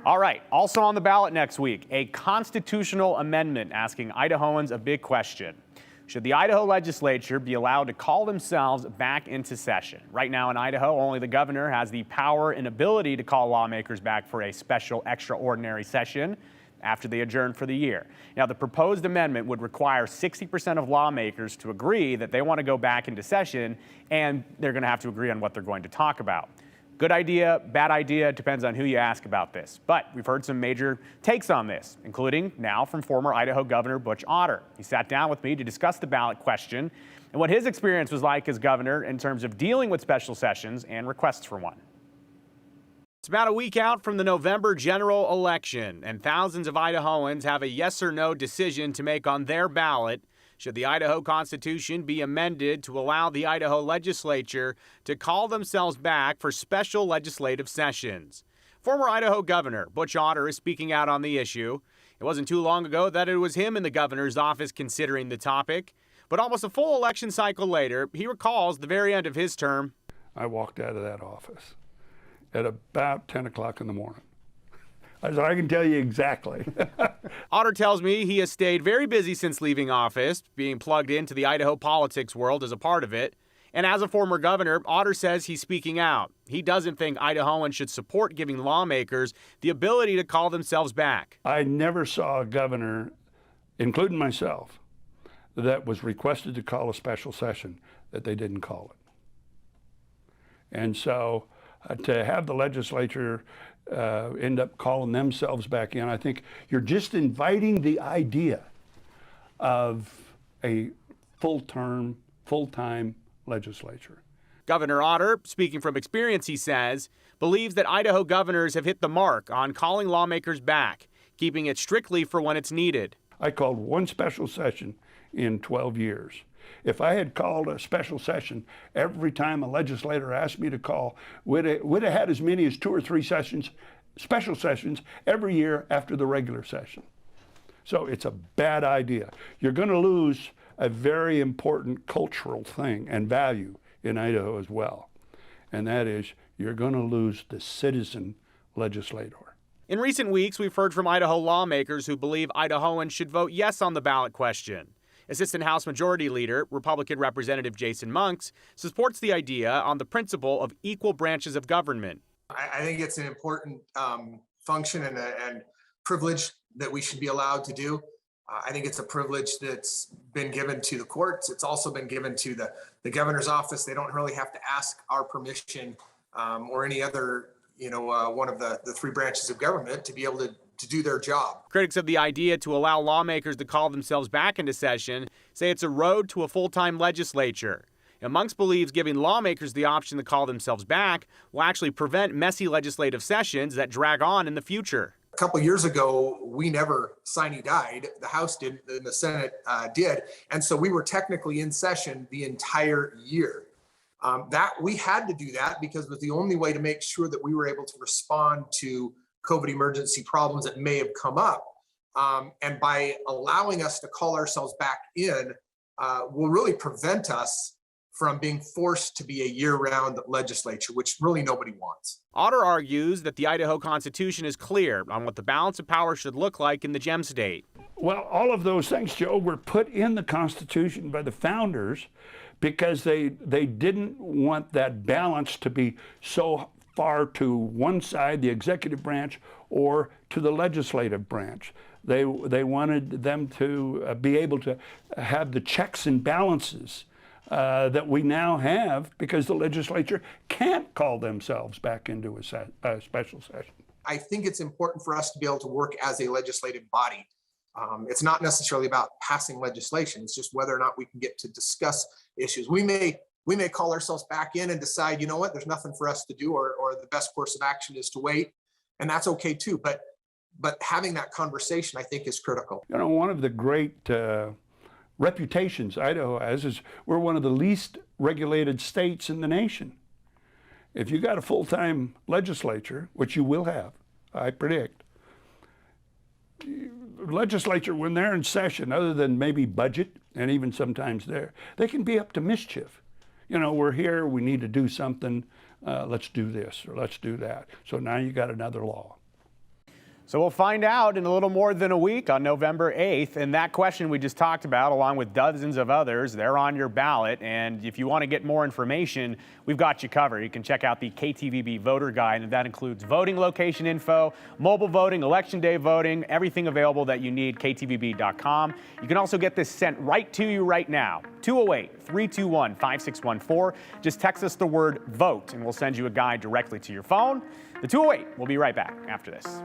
All right, also on the ballot next week, a constitutional amendment asking Idahoans a big question. Should the Idaho legislature be allowed to call themselves back into session? Right now in Idaho, only the governor has the power and ability to call lawmakers back for a special extraordinary session after they adjourn for the year. Now, the proposed amendment would require 60% of lawmakers to agree that they want to go back into session, and they're going to have to agree on what they're going to talk about. Good idea, bad idea, depends on who you ask about this. But we've heard some major takes on this, including now from former Idaho Governor Butch Otter. He sat down with me to discuss the ballot question and what his experience was like as governor in terms of dealing with special sessions and requests for one. It's about a week out from the November general election, and thousands of Idahoans have a yes or no decision to make on their ballot. Should the Idaho Constitution be amended to allow the Idaho legislature to call themselves back for special legislative sessions? Former Idaho Governor Butch Otter is speaking out on the issue. It wasn't too long ago that it was him in the governor's office considering the topic. But almost a full election cycle later, he recalls the very end of his term. I walked out of that office at about 10 o'clock in the morning. I can tell you exactly. Otter tells me he has stayed very busy since leaving office, being plugged into the Idaho politics world as a part of it. And as a former governor, Otter says he's speaking out. He doesn't think Idahoans should support giving lawmakers the ability to call themselves back. I never saw a governor, including myself, that was requested to call a special session that they didn't call it. And so to have the legislature end up calling themselves back in, I think you're just inviting the idea of a full-time legislature. Governor Otter, speaking from experience, he says, believes that Idaho governors have hit the mark on calling lawmakers back, keeping it strictly for when it's needed. I called one special session in 12 years. If I had called a special session every time a legislator asked me to call, would have had as many as 2 or 3 sessions, special sessions, every year after the regular session. So it's a bad idea. You're going to lose a very important cultural thing and value in Idaho as well. And that is, you're going to lose the citizen legislator. In recent weeks, we've heard from Idaho lawmakers who believe Idahoans should vote yes on the ballot question. Assistant House Majority Leader, Republican Representative Jason Monks, supports the idea on the principle of equal branches of government. I think it's an important function and privilege that we should be allowed to do. I think it's a privilege that's been given to the courts. It's also been given to the governor's office. They don't really have to ask our permission or any other, one of the 3 branches of government to be able to do their job. Critics of the idea to allow lawmakers to call themselves back into session say it's a road to a full-time legislature. And Monks believes giving lawmakers the option to call themselves back will actually prevent messy legislative sessions that drag on in the future. A couple years ago, we never sine died. The House did, and the Senate did. And so we were technically in session the entire year. That we had to do that because it was the only way to make sure that we were able to respond to COVID emergency problems that may have come up. And by allowing us to call ourselves back in will really prevent us from being forced to be a year-round legislature, which really nobody wants. Otter argues that the Idaho Constitution is clear on what the balance of power should look like in the Gem State. Well, all of those things, Joe, were put in the Constitution by the founders because they didn't want that balance to be so far to one side, the executive branch, or to the legislative branch. They wanted them to be able to have the checks and balances that we now have because the legislature can't call themselves back into a special session. I think it's important for us to be able to work as a legislative body. It's not necessarily about passing legislation. It's just whether or not we can get to discuss issues. We may call ourselves back in and decide, you know what, there's nothing for us to do, or the best course of action is to wait, and that's okay too. But having that conversation, I think, is critical. One of the great reputations Idaho has is we're one of the least regulated states in the nation. If you got a full-time legislature, which you will have, I predict, legislature, when they're in session, other than maybe budget, and even sometimes they can be up to mischief. We're here, we need to do something, let's do this or let's do that. So now you got another law. So we'll find out in a little more than a week on November 8th. And that question we just talked about, along with dozens of others, they're on your ballot. And if you want to get more information, we've got you covered. You can check out the KTVB voter guide, and that includes voting location info, mobile voting, election day voting, everything available that you need, ktvb.com. You can also get this sent right to you right now, 208-321-5614. Just text us the word VOTE, and we'll send you a guide directly to your phone. The 208, we'll be right back after this.